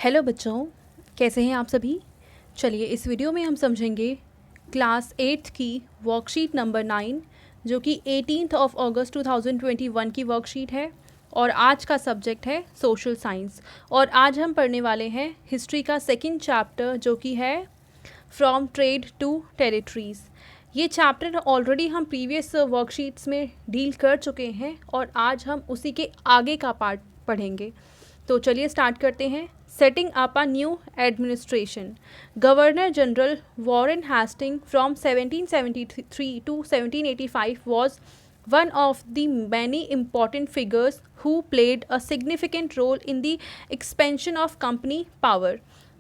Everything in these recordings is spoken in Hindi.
हेलो बच्चों, कैसे हैं आप सभी। चलिए इस वीडियो में हम समझेंगे क्लास 8th की वर्कशीट नंबर 9 जो कि 18 अगस्त 2021 की वर्कशीट है और आज का सब्जेक्ट है सोशल साइंस। और आज हम पढ़ने वाले हैं हिस्ट्री का सेकंड चैप्टर जो कि है फ्रॉम ट्रेड टू टेरिटरीज़। ये चैप्टर ऑलरेडी हम प्रीवियस वर्कशीट्स में डील कर चुके हैं और आज हम उसी के आगे का पार्ट पढ़ेंगे। तो चलिए स्टार्ट करते हैं। Setting up a new administration. Governor general Warren Hasting from 1773 to 1785 was one of the many important figures who played a significant role in the expansion of company power।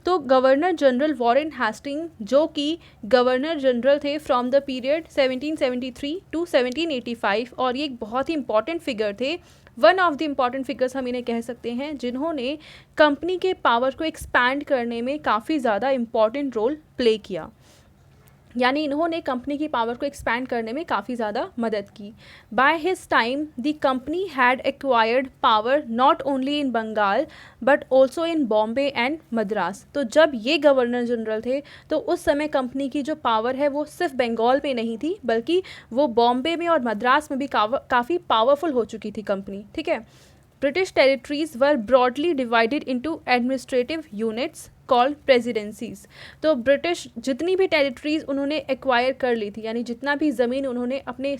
तो गवर्नर जनरल वॉरेन हेस्टिंग जो कि गवर्नर जनरल थे फ्रॉम द पीरियड 1773 to 1785 और ये एक बहुत ही इंपॉर्टेंट फिगर थे। One of the important figures हम इन्हें कह सकते हैं जिन्होंने कंपनी के पावर को एक्सपैंड करने में काफ़ी ज़्यादा इम्पॉर्टेंट रोल प्ले किया, यानी इन्होंने कंपनी की पावर को एक्सपैंड करने में काफ़ी ज़्यादा मदद की। By his time the company had acquired power not only in Bengal but also in Bombay and Madras. तो जब ये गवर्नर जनरल थे तो उस समय कंपनी की जो पावर है वो सिर्फ बंगाल में नहीं थी बल्कि वो बॉम्बे में और मद्रास में भी काफ़ी पावरफुल हो चुकी थी कंपनी। ठीक है। British territories were broadly divided into administrative units called presidencies. तो ब्रिटिश जितनी भी टेरिटरीज उन्होंने एक्वायर कर ली थी, यानी जितना भी ज़मीन उन्होंने अपने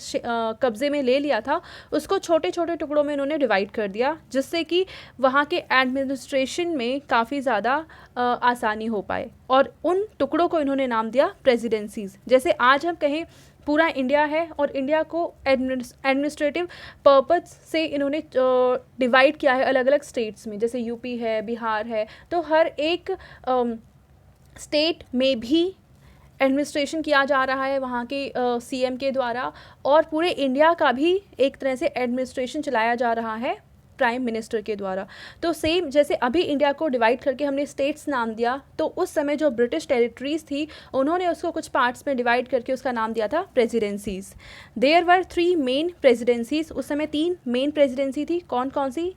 कब्ज़े में ले लिया था उसको छोटे छोटे टुकड़ों में उन्होंने डिवाइड कर दिया, जिससे कि वहाँ के एडमिनिस्ट्रेशन में काफ़ी ज़्यादा आसानी हो पाए और उन टुकड़ों को इन्होंने नाम दिया प्रेसिडेंसीज। जैसे आज हम कहें पूरा इंडिया है और इंडिया को एडमिनिस्ट्रेटिव पर्पस से इन्होंने डिवाइड किया है अलग अलग स्टेट्स में, जैसे यूपी है, बिहार है। तो हर एक स्टेट में भी एडमिनिस्ट्रेशन किया जा रहा है वहाँ के सीएम के द्वारा, और पूरे इंडिया का भी एक तरह से एडमिनिस्ट्रेशन चलाया जा रहा है प्राइम मिनिस्टर के द्वारा। तो सेम जैसे अभी इंडिया को डिवाइड करके हमने स्टेट्स नाम दिया, तो उस समय जो ब्रिटिश टेरिटरीज थी उन्होंने उसको कुछ पार्ट्स में डिवाइड करके उसका नाम दिया था presidencies. There were 3 main presidencies. उस समय 3 मेन प्रेसिडेंसी थी। कौन कौन सी?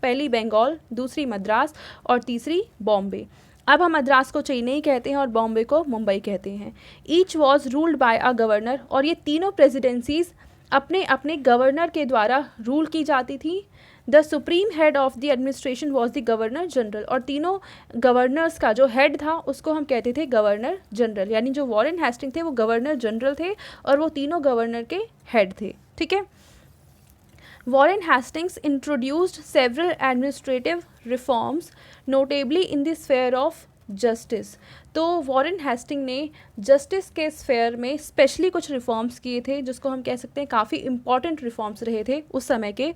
पहली बंगाल, दूसरी मद्रास और तीसरी बॉम्बे। अब हम मद्रास को चेन्नई कहते हैं और बॉम्बे को मुंबई कहते हैं। Each was ruled by a governor. और ये तीनों प्रेसिडेंसीज अपने अपने गवर्नर के द्वारा रूल की जाती थी। The supreme head of the administration was the governor general. और तीनों गवर्नर्स का जो हेड था उसको हम कहते थे गवर्नर जनरल, यानी जो वॉरेन हेस्टिंग थे वो गवर्नर जनरल थे और वो तीनों गवर्नर के हेड थे। ठीक है। Warren Hastings introduced several administrative reforms, notably in the sphere of justice। तो वॉरेन हेस्टिंग ने जस्टिस के स्फेयर में स्पेशली कुछ रिफॉर्म्स किए थे जिसको हम कह सकते हैं काफ़ी इंपॉर्टेंट रिफॉर्म्स रहे थे उस समय के।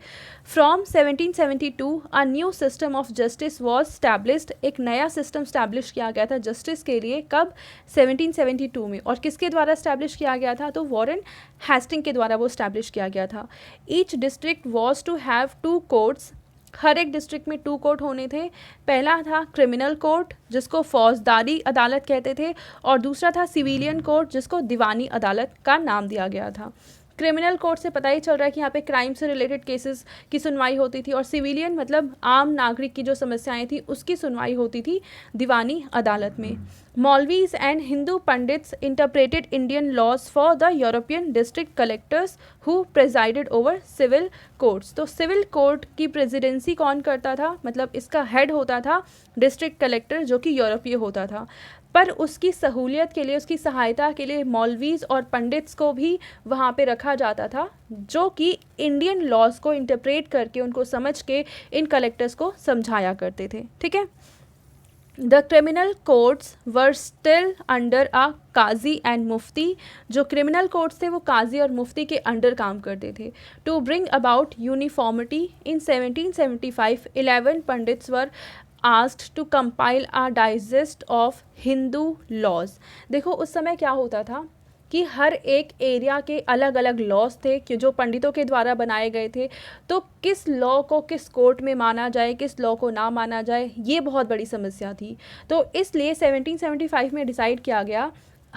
From 1772 a new system of justice was established. एक नया सिस्टम स्टैब्लिश किया गया था जस्टिस के लिए। कब? 1772 में। और किसके द्वारा स्टैब्लिश किया गया था? तो वॉरेन हेस्टिंग के द्वारा वो स्टैब्लिश किया गया था। Each district was to have 2 courts. हर एक डिस्ट्रिक्ट में 2 कोर्ट होने थे। पहला था क्रिमिनल कोर्ट जिसको फौजदारी अदालत कहते थे, और दूसरा था सिविलियन कोर्ट जिसको दीवानी अदालत का नाम दिया गया था। क्रिमिनल कोर्ट से पता ही चल रहा है कि यहाँ पे क्राइम से रिलेटेड केसेस की सुनवाई होती थी, और सिविलियन मतलब आम नागरिक की जो समस्याएं थी उसकी सुनवाई होती थी दीवानी अदालत में। Maulvis and Hindu pandits interpreted Indian laws for the European district collectors who presided over civil courts. तो सिविल कोर्ट की प्रेसिडेंसी कौन करता था? मतलब इसका हेड होता था डिस्ट्रिक्ट कलेक्टर जो कि यूरोपीय होता था, पर उसकी सहूलियत के लिए, उसकी सहायता के लिए मौलवीज और पंडित्स को भी वहाँ पे रखा जाता था जो कि इंडियन लॉज को इंटरप्रेट करके उनको समझ के इन कलेक्टर्स को समझाया करते थे। ठीक है। The criminal courts were still under a qazi and mufti. जो क्रिमिनल कोर्ट्स थे वो काजी और मुफ्ती के अंडर काम करते थे। To bring about uniformity in 1775 11 pandits were asked to compile a digest of Hindu laws। देखो उस समय क्या होता था कि हर एक एरिया के अलग अलग लॉज थे कि जो पंडितों के द्वारा बनाए गए थे। तो किस लॉ को किस कोर्ट में माना जाए, किस लॉ को ना माना जाए, ये बहुत बड़ी समस्या थी। तो इसलिए 1775 में डिसाइड किया गया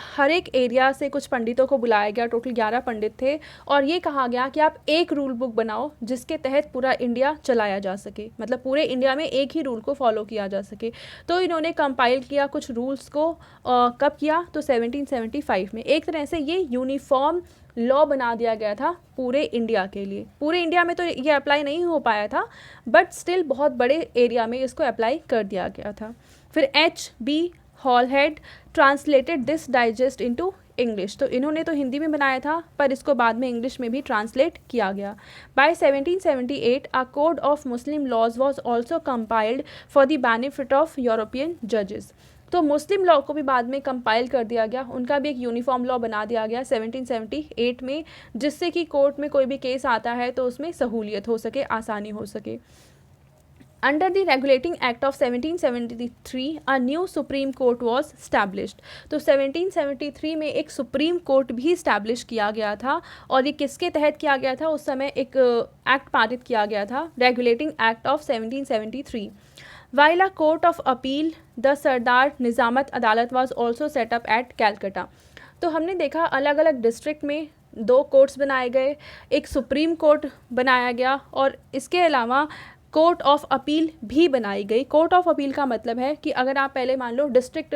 हर एक एरिया से कुछ पंडितों को बुलाया गया, टोटल 11 पंडित थे, और ये कहा गया कि आप एक रूल बुक बनाओ जिसके तहत पूरा इंडिया चलाया जा सके, मतलब पूरे इंडिया में एक ही रूल को फॉलो किया जा सके। तो इन्होंने कंपाइल किया कुछ रूल्स को, कब किया, तो 1775 में। एक तरह से ये यूनिफॉर्म लॉ बना दिया गया था पूरे इंडिया के लिए। पूरे इंडिया में तो ये अप्लाई नहीं हो पाया था, बट स्टिल बहुत बड़े एरिया में इसको अप्लाई कर दिया गया था। फिर H.B. Halhed translated this digest into English. तो इन्होंने तो हिंदी में बनाया था, पर इसको बाद में इंग्लिश में भी ट्रांसलेट किया गया। By 1778 a code of Muslim laws was also compiled for the benefit of European जजेस। तो मुस्लिम लॉ को भी बाद में कंपाइल कर दिया गया, उनका भी एक यूनिफॉर्म लॉ बना दिया गया 1778 में, जिससे कि कोर्ट में कोई भी केस आता है तो उसमें सहूलियत हो सके, आसानी हो सके। Under the regulating act of 1773 a new supreme court was established. तो 1773 में एक सुप्रीम कोर्ट भी स्टैब्लिश किया गया था, और ये किसके तहत किया गया था, उस समय एक एक्ट पारित किया गया था, regulating act of 1773। While a court of appeal the Sadar Nizamat Adalat was also set up at Calcutta. तो हमने देखा अलग अलग डिस्ट्रिक्ट में 2 कोर्ट्स बनाए गए, एक सुप्रीम कोर्ट बनाया गया, और इसके अलावा कोर्ट ऑफ अपील भी बनाई गई। कोर्ट ऑफ अपील का मतलब है कि अगर आप पहले मान लो डिस्ट्रिक्ट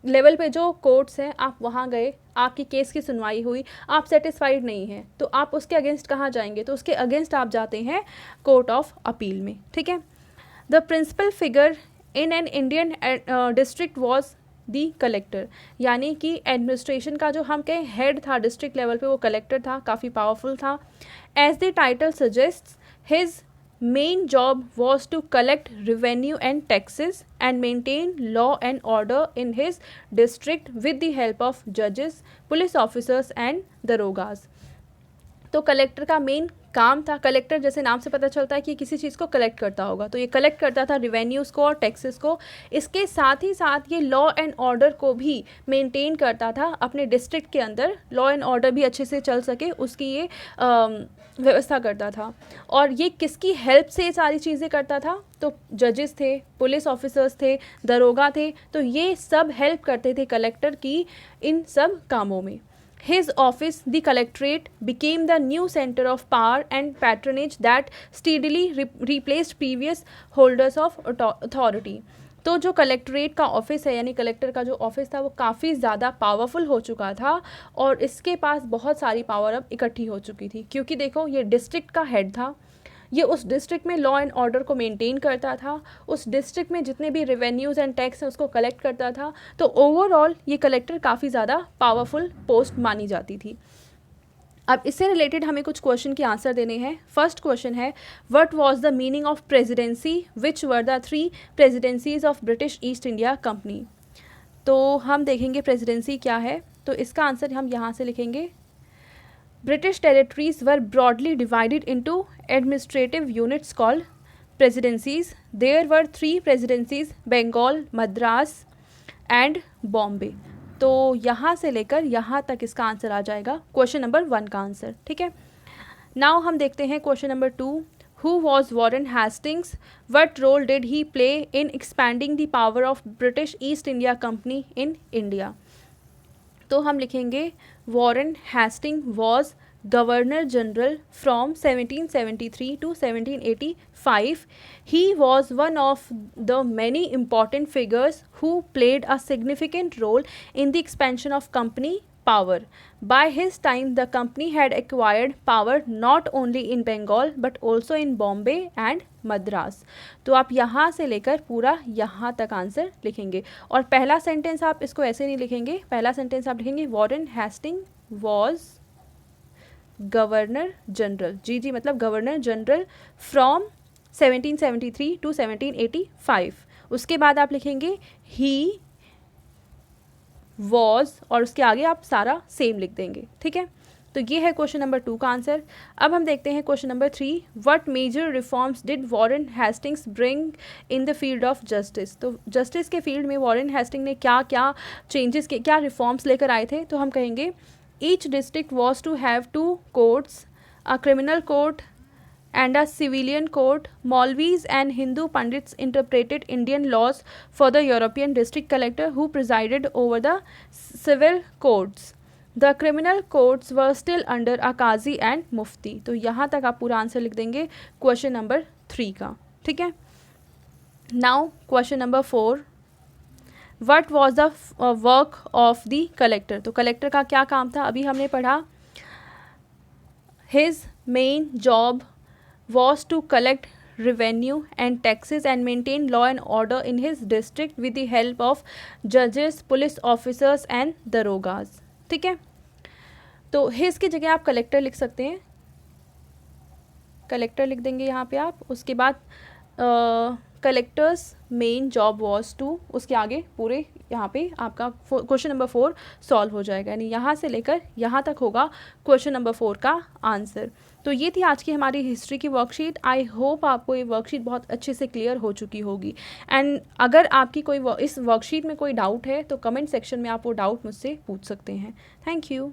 लेवल पे जो कोर्ट्स हैं, आप वहाँ गए, आपकी केस की सुनवाई हुई, आप सेटिस्फाइड नहीं हैं, तो आप उसके अगेंस्ट कहाँ जाएंगे, तो उसके अगेंस्ट आप जाते हैं कोर्ट ऑफ अपील में, ठीक है। The principal figure in an Indian district was the collector, यानी कि एडमिनिस्ट्रेशन का जो हम कहें हेड था डिस्ट्रिक्ट लेवल पे, वो कलेक्टर था, काफ़ी पावरफुल था। As the title suggest, his main job was to collect revenue and taxes and maintain law and order in his district with the help of judges, police officers and darogas। तो कलेक्टर का मेन काम था, कलेक्टर जैसे नाम से पता चलता है कि किसी चीज़ को कलेक्ट करता होगा, तो ये कलेक्ट करता था रिवेन्यूज़ को और टैक्सेस को। इसके साथ ही साथ ये लॉ एंड ऑर्डर को भी मेंटेन करता था अपने डिस्ट्रिक्ट के अंदर, लॉ एंड ऑर्डर भी अच्छे से चल सके उसकी ये व्यवस्था करता था। और ये किसकी हेल्प से ये सारी चीज़ें करता था, तो जजेस थे, पुलिस ऑफिसर्स थे, दरोगा थे, तो ये सब हेल्प करते थे कलेक्टर की इन सब कामों में। His office, the collectorate, became the new center of power and patronage that steadily replaced previous holders of authority। तो जो कलेक्ट्रेट का ऑफिस है, यानी कलेक्टर का जो ऑफिस था, वो काफ़ी ज़्यादा पावरफुल हो चुका था, और इसके पास बहुत सारी पावर अब इकट्ठी हो चुकी थी, क्योंकि देखो ये डिस्ट्रिक्ट का हेड था, ये उस डिस्ट्रिक्ट में लॉ एंड ऑर्डर को मेंटेन करता था, उस डिस्ट्रिक्ट में जितने भी रेवेन्यूज़ एंड टैक्स हैं उसको कलेक्ट करता था। तो ओवरऑल ये कलेक्टर काफ़ी ज़्यादा पावरफुल पोस्ट मानी जाती थी। अब इससे रिलेटेड हमें कुछ क्वेश्चन के आंसर देने हैं। फर्स्ट क्वेश्चन है, what was the meaning of presidency which were the 3 presidencies of British east India company. तो हम देखेंगे प्रेसिडेंसी क्या है, तो इसका आंसर हम यहाँ से लिखेंगे, British territories were broadly divided into administrative units called presidencies. There were 3 presidencies, Bengal, Madras and Bombay। तो यहाँ से लेकर यहाँ तक इसका आंसर आ जाएगा क्वेश्चन नंबर 1 का आंसर, ठीक है। नाउ हम देखते हैं question number 2। Who was Warren Hastings? What role did he play in expanding the power of British East India Company in India? तो हम लिखेंगे Warren Hasting was governor general from 1773 to 1785. He was one of the many important figures who played a significant role in the expansion of company power. By his time, the company had acquired power not only in Bengal but also in Bombay and Madras। तो आप यहाँ से लेकर पूरा यहाँ तक आंसर लिखेंगे, और पहला सेंटेंस आप इसको ऐसे नहीं लिखेंगे, पहला सेंटेंस आप लिखेंगे Warren Hasting was governor general, जी मतलब गवर्नर जनरल फ्रॉम 1773 to 1785। उसके बाद आप लिखेंगे ही वॉज, और उसके आगे आप सारा सेम लिख देंगे, ठीक है। तो ये है क्वेश्चन नंबर 2 का आंसर। अब हम देखते हैं question number 3। What major reforms did Warren Hastings bring in the field of justice. तो जस्टिस के फील्ड में वॉरेन हेस्टिंग ने क्या क्या चेंजेस के, क्या रिफॉर्म्स लेकर आए थे, तो हम कहेंगे each district was to have 2 courts, a criminal court and a civilian court. Maulvis and Hindu Pandits interpreted Indian laws for the European district collector who presided over the civil courts. The criminal courts were still under a Qazi and Mufti. तो यहाँ तक आप पूरा आंसर लिख देंगे क्वेश्चन नंबर 3 का, ठीक है. Now question number 4, what was the work of the collector. तो कलेक्टर का क्या काम था, अभी हमने पढ़ा. His main job was to collect revenue and taxes and maintain law and order in his district with the help of judges, police officers and darogas. ठीक है, तो हिज की जगह आप कलेक्टर लिख सकते हैं, कलेक्टर लिख देंगे यहाँ पे आप. उसके बाद collector's main job was to, उसके आगे पूरे यहाँ पे आपका क्वेश्चन नंबर 4 सॉल्व हो जाएगा. यानी यहाँ से लेकर यहाँ तक होगा क्वेश्चन नंबर 4 का आंसर. तो ये थी आज की हमारी हिस्ट्री की वर्कशीट. आई होप आपको ये वर्कशीट बहुत अच्छे से क्लियर हो चुकी होगी. एंड अगर आपकी कोई इस वर्कशीट में कोई डाउट है तो कमेंट सेक्शन में आप वो डाउट मुझसे पूछ सकते हैं. Thank you.